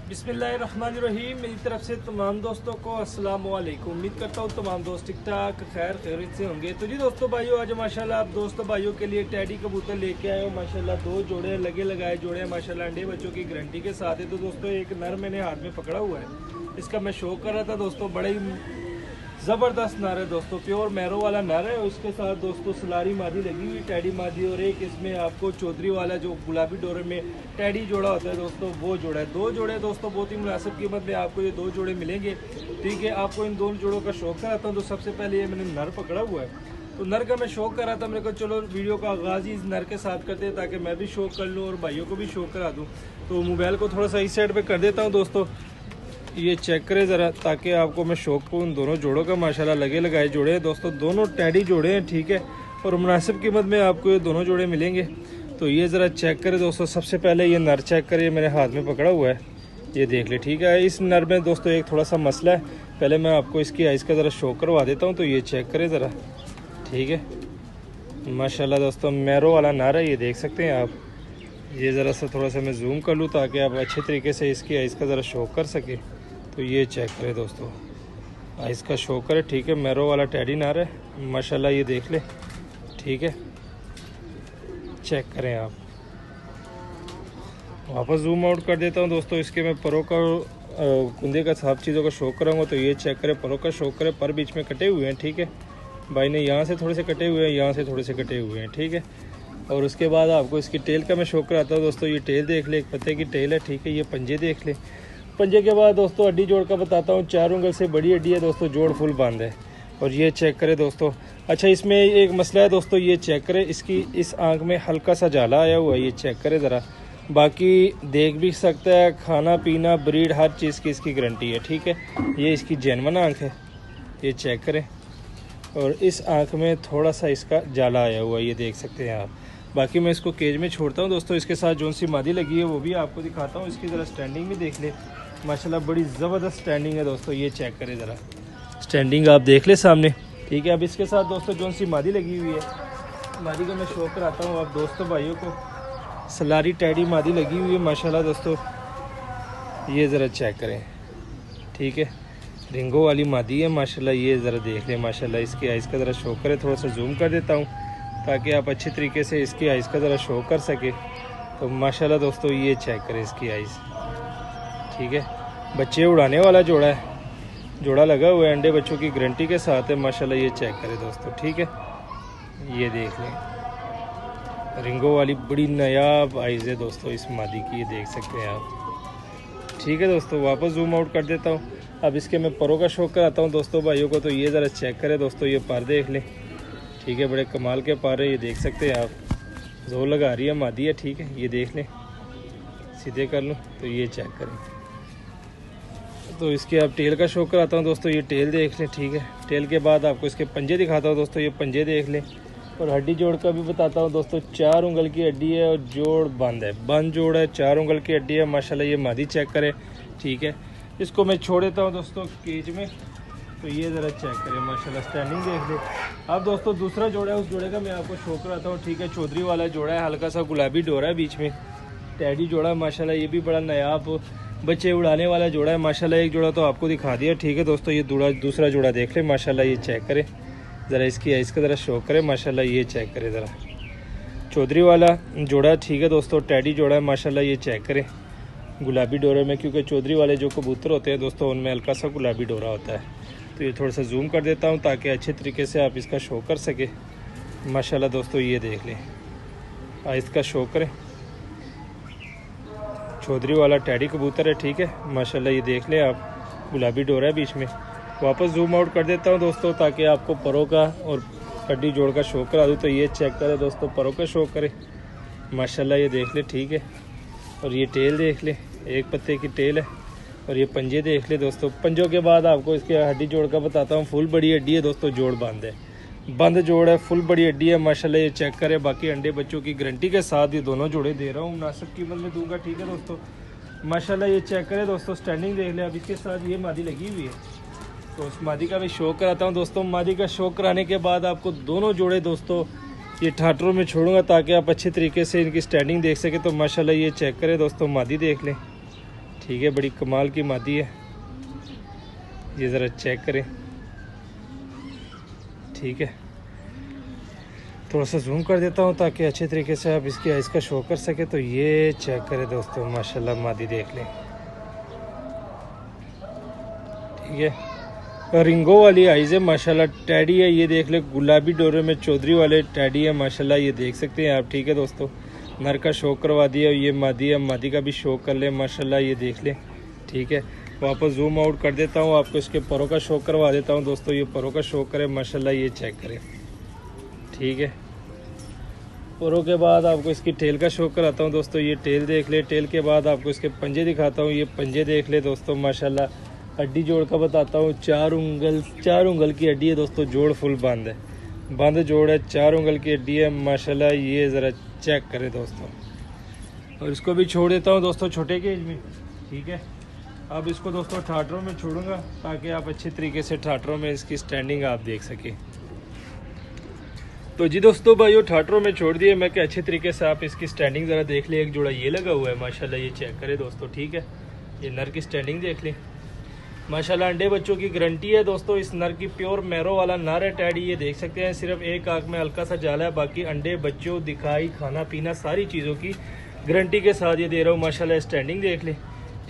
बिस्मिल्लाहिर्रहमानिर्रहीम। मेरी तरफ से तमाम दोस्तों को अस्सलाम वालेकुम। उम्मीद करता हूँ तमाम दोस्त ठीक ठाक खैरियत से होंगे। तो जी दोस्तों भाइयों, आज माशाल्लाह आप दोस्तों भाइयों के लिए टैडी कबूतर लेके आए हो। माशाल्लाह दो जोड़े लगे लगाए जोड़े हैं माशाल्लाह, अंडे बच्चों की गारंटी के साथ है। तो दोस्तों एक नर मैंने हाथ में पकड़ा हुआ है, इसका मैं शौक कर रहा था दोस्तों। बड़ा ही ज़बरदस्त नर है दोस्तों, प्योर मैरो वाला नर है। उसके साथ दोस्तों सलारी मादी लगी हुई टैडी मादी, और एक इसमें आपको चौधरी वाला जो गुलाबी डोरे में टैडी जोड़ा होता है दोस्तों, वो जोड़ा है। दो जोड़े दोस्तों बहुत ही मुनासिब कीमत में आपको ये दो जोड़े मिलेंगे। ठीक है, आपको इन दोनों जोड़ों का शौक कराता हूँ। तो सबसे पहले ये मैंने नर पकड़ा हुआ है, तो नर का मैं शौक कर रहा था। मेरे को चलो वीडियो का आगाज़ ही इस नर के साथ करते हैं ताकि मैं भी शौक कर लूँ और भाइयों को भी शौक करा दूँ। तो मोबाइल को थोड़ा सा इस साइड पर कर देता हूँ दोस्तों, ये चेक करें ज़रा, ताकि आपको मैं शौक को उन दोनों जोड़ों का माशाल्लाह लगे लगाए जोड़े हैं दोस्तों। दोनों टैडी जोड़े हैं, ठीक है, और मुनासिब कीमत में आपको ये दोनों जोड़े मिलेंगे। तो ये ज़रा चेक करें दोस्तों। सबसे पहले ये नर चेक करें, मेरे हाथ में पकड़ा हुआ है, ये देख ले। ठीक है, इस नर में दोस्तों एक थोड़ा सा मसला है, पहले मैं आपको इसकी आइज़ का ज़रा शौक करवा देता हूँ। तो ये चेक करें ज़रा, ठीक है, माशाल्लाह दोस्तों मैरो वाला नर है, ये देख सकते हैं आप। ये ज़रा सा थोड़ा सा मैं जूम कर लूँ ताकि आप अच्छे तरीके से इसकी आइज़ का ज़रा शौक कर सकें। तो ये चेक करें दोस्तों, आइस का शो करें, ठीक है, मैरो वाला टैडी नार है माशाल्लाह, ये देख ले। ठीक है, चेक करें आप। वापस जूम आउट कर देता हूँ दोस्तों। इसके मैं परों का कुंदे का सब चीज़ों का शो कराऊंगा। तो ये चेक करें, परों का शो करें, पर बीच में कटे हुए हैं। ठीक है, भाई ने यहाँ से थोड़े से कटे हुए हैं, यहाँ से थोड़े से कटे हुए हैं। ठीक है, और उसके बाद आपको इसकी टेल का मैं शो कराता हूँ दोस्तों। ये टेल देख ले, एक पत्ते की टेल है। ठीक है, ये पंजे देख ले। पंजे के बाद दोस्तों हड्डी जोड़ का बताता हूँ, 4 उंगल से बड़ी हड्डी है दोस्तों, जोड़ फुल बंद है। और ये चेक करें दोस्तों। अच्छा, इसमें एक मसला है दोस्तों, ये चेक करें, इसकी इस आंख में हल्का सा जाला आया हुआ है, ये चेक करें ज़रा। बाकी देख भी सकता है, खाना पीना ब्रीड हर चीज़ की इसकी गारंटी है। ठीक है, ये इसकी जेन्युइन आँख है, ये चेक करें। और इस आँख में थोड़ा सा इसका जाला आया हुआ है, ये देख सकते हैं आप। बाकी मैं इसको केज में छोड़ता हूँ दोस्तों। इसके साथ जो सी मादी लगी है वो भी आपको दिखाता हूँ। इसकी ज़रा स्टैंडिंग भी देख ले, माशाल्लाह बड़ी ज़बरदस्त स्टैंडिंग है दोस्तों। ये चेक करें ज़रा, स्टैंडिंग आप देख ले सामने। ठीक है, अब इसके साथ दोस्तों जो सी मादी लगी हुई है, मादी का मैं शौक कराता हूँ आप दोस्तों भाइयों को। सलारी टैडी मादी लगी हुई है माशाल्लाह दोस्तों, ये ज़रा चेक करें। ठीक है, रिंगो वाली मादी है माशाल्लाह, ये ज़रा देख लें माशाल्लाह। इसकी आइज़ का ज़रा शौक करें, थोड़ा सा जूम कर देता हूँ ताकि आप अच्छी तरीके से इसकी आइज़ का ज़रा शो कर सके। तो माशाल्लाह दोस्तों ये चेक करें इसकी आइज़। ठीक है, बच्चे उड़ाने वाला जोड़ा है, जोड़ा लगा हुआ है, अंडे बच्चों की गारंटी के साथ है माशाल्लाह। ये चेक करें दोस्तों। ठीक है, ये देख लें, रिंगो वाली बड़ी नायाब आइज़ है दोस्तों इस मादी की, ये देख सकते हैं आप। ठीक है दोस्तों, वापस जूम आउट कर देता हूँ। अब इसके मैं परों का शौक कराता हूँ दोस्तों भाइयों को। तो ये ज़रा चेक करें दोस्तों, ये पर देख लें। ठीक है, बड़े कमाल के पार है, ये देख सकते हैं आप। जोर लगा रही है मादी है। ठीक है, ये देख लें, सीधे कर लूँ तो ये चेक करें। तो इसके आप टेल का शौक कराता हूँ दोस्तों, ये टेल देख लें। ठीक है, टेल के बाद आपको इसके पंजे दिखाता हूँ दोस्तों, ये पंजे देख लें। और हड्डी जोड़ का भी बताता हूँ दोस्तों, 4 उंगल की हड्डी है और जोड़ बंद है, बंद जोड़ है, 4 उंगल की हड्डी है माशाल्लाह। ये मादी चेक करें। ठीक है, इसको मैं छोड़ देता हूँ दोस्तों केज में। तो ये ज़रा चेक करें माशाल्लाह, स्टैंडिंग देख ले। अब दोस्तों दूसरा जोड़ा है, उस जोड़े का मैं आपको शो कराता हूँ। ठीक है, चौधरी वाला जोड़ा है, हल्का सा गुलाबी डोरा है बीच में, टैडी जोड़ा है माशाल्लाह। ये भी बड़ा नायाब बच्चे उड़ाने वाला जोड़ा है माशाल्लाह। एक जोड़ा तो आपको दिखा दिया। ठीक है दोस्तों, ये दूसरा जोड़ा देख ले माशाल्लाह, ये चेक करें ज़रा, इसकी इसका ज़रा शो करें माशाल्लाह। ये चेक करें ज़रा, चौधरी वाला जोड़ा। ठीक है दोस्तों, टैडी जोड़ा है माशाल्लाह, ये चेक करें गुलाबी डोरे में, क्योंकि चौधरी वाले जो कबूतर होते हैं दोस्तों उनमें हल्का सा गुलाबी डोरा होता है। तो ये थोड़ा सा जूम कर देता हूँ ताकि अच्छे तरीके से आप इसका शो कर सके माशाल्लाह दोस्तों। ये देख लें, आइज़ का शो करें, चौधरी वाला टैडी कबूतर है। ठीक है माशाल्लाह, ये देख लें आप, गुलाबी डोरा है बीच में। वापस जूम आउट कर देता हूँ दोस्तों ताकि आपको परों का और हड्डी जोड़ का शो करा दूँ। तो ये चेक करें दोस्तों, परों का शो करें माशाल्लाह, ये देख ले। ठीक है, और ये टेल देख ले, एक पत्ते की टेल है। और ये पंजे देख ले दोस्तों। पंजों के बाद आपको इसके हड्डी जोड़ का बताता हूँ, फुल बड़ी हड्डी है दोस्तों, जोड़ बंद है, बंद जोड़ है, फुल बड़ी हड्डी है माशाल्लाह। ये चेक करें, बाकी अंडे बच्चों की गारंटी के साथ ये दोनों जोड़े दे रहा हूँ, मुनासिब कीमत में दूंगा। ठीक है दोस्तों, माशाल्लाह ये चेक करें दोस्तों, स्टैंडिंग देख ले। अब इसके साथ ये मादी लगी हुई है, तो उस मादी का भी शौक कराता हूँ दोस्तों। मादी का शौक कराने के बाद आपको दोनों जोड़े दोस्तों ये ठाटरों में छोड़ूंगा ताकि आप अच्छे तरीके से इनकी स्टैंडिंग देख सकें। तो माशाल्लाह ये चेक करें दोस्तों, मादी देख लें, ठीक है, बड़ी कमाल की मादी है, ये ज़रा चेक करें। ठीक है, थोड़ा सा जूम कर देता हूँ ताकि अच्छे तरीके से आप इसकी आइज़ का शो कर सके। तो ये चेक करें दोस्तों, माशाल्लाह मादी देख लें। ठीक है, रिंगो वाली आइज़ है माशाल्लाह, टैडी है, ये देख ले, गुलाबी डोरे में चौधरी वाले टैडी है माशाल्लाह, ये देख सकते हैं आप। ठीक है दोस्तों, नर का शो करवा दिया, ये मादी है, मादी का भी शो कर ले माशाल्लाह, ये देख लें। ठीक है, वापस जूम आउट कर देता हूँ, आपको इसके परों का शो करवा देता हूँ दोस्तों। ये परों का शो करें माशाल्लाह, ये चेक करें। ठीक है, परों के बाद आपको इसकी टेल का शो कराता हूँ दोस्तों। ये टेल देख ले, टेल के बाद आपको इसके पंजे दिखाता हूँ। ये पंजे देख ले दोस्तों माशाल्लाह। हड्डी जोड़ का बताता हूँ, 4 उंगल की हड्डी है दोस्तों, जोड़ फुल बंद है, बंद जोड़ है, 4 उंगल की हड्डी है माशाल्लाह। ये ज़रा चेक करें दोस्तों, और इसको भी छोड़ देता हूँ दोस्तों छोटे केज में। ठीक है, अब इसको दोस्तों ठाटरों में छोड़ूंगा ताकि आप अच्छे तरीके से ठाटरों में इसकी स्टैंडिंग आप देख सकें। तो जी दोस्तों भाइयों, ठाटरों में छोड़ दिए मैं कि अच्छे तरीके से आप इसकी स्टैंडिंग ज़रा देख लें। एक जोड़ा ये लगा हुआ है माशाल्लाह, ये चेक करें दोस्तों। ठीक है, ये नर की स्टैंडिंग देख लें माशाल्लाह। अंडे बच्चों की गारंटी है दोस्तों, इस नर की प्योर मैरो वाला नर है टैडी, ये देख सकते हैं। सिर्फ एक आँख में हल्का सा जाला है, बाकी अंडे बच्चों, दिखाई, खाना पीना सारी चीज़ों की गारंटी के साथ ये दे रहा हूँ माशाल्लाह। स्टैंडिंग देख लें।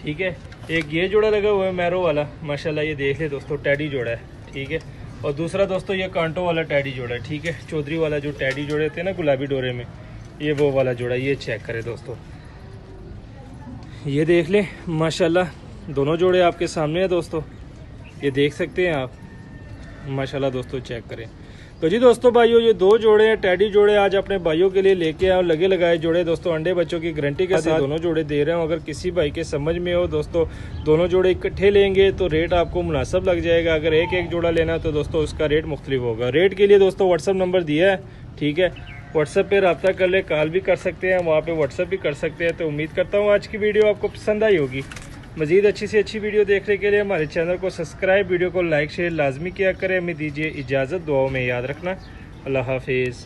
ठीक है, एक ये जोड़ा लगा हुआ है मैरो वाला माशाल्लाह, ये देख ले दोस्तों, टैडी जोड़ा है। ठीक है, और दूसरा दोस्तों ये कांटो वाला टैडी जोड़ा है। ठीक है, चौधरी वाला जो टैडी जोड़े थे ना गुलाबी डोरे में, ये वो वाला जोड़ा, ये चेक करें दोस्तों, ये देख लें माशाल्लाह। दोनों जोड़े आपके सामने हैं दोस्तों, ये देख सकते हैं आप माशाल्लाह दोस्तों, चेक करें। तो जी दोस्तों भाइयों, ये 2 जोड़े हैं टैडी जोड़े, आज अपने भाइयों के लिए लेके आए और लगे लगाए जोड़े दोस्तों, अंडे बच्चों की गारंटी के साथ दोनों जोड़े दे रहे हूँ। अगर किसी भाई के समझ में हो दोस्तों, दोनों जोड़े इकट्ठे लेंगे तो रेट आपको मुनासिब लग जाएगा। अगर एक एक जोड़ा लेना तो दोस्तों उसका रेट मुख्तलिफ होगा। रेट के लिए दोस्तों व्हाट्सअप नंबर दिया है। ठीक है, व्हाट्सएप पे रब्ता कर ले, कॉल भी कर सकते हैं, वहाँ पे व्हाट्सएप भी कर सकते हैं। तो उम्मीद करता हूँ आज की वीडियो आपको पसंद आई होगी। मज़ीद अच्छी से अच्छी वीडियो देखने के लिए हमारे चैनल को सब्सक्राइब, वीडियो को लाइक शेयर लाजमी किया करें। हमें दीजिए इजाज़त, दुआओं में याद रखना। अल्लाह हाफिज़।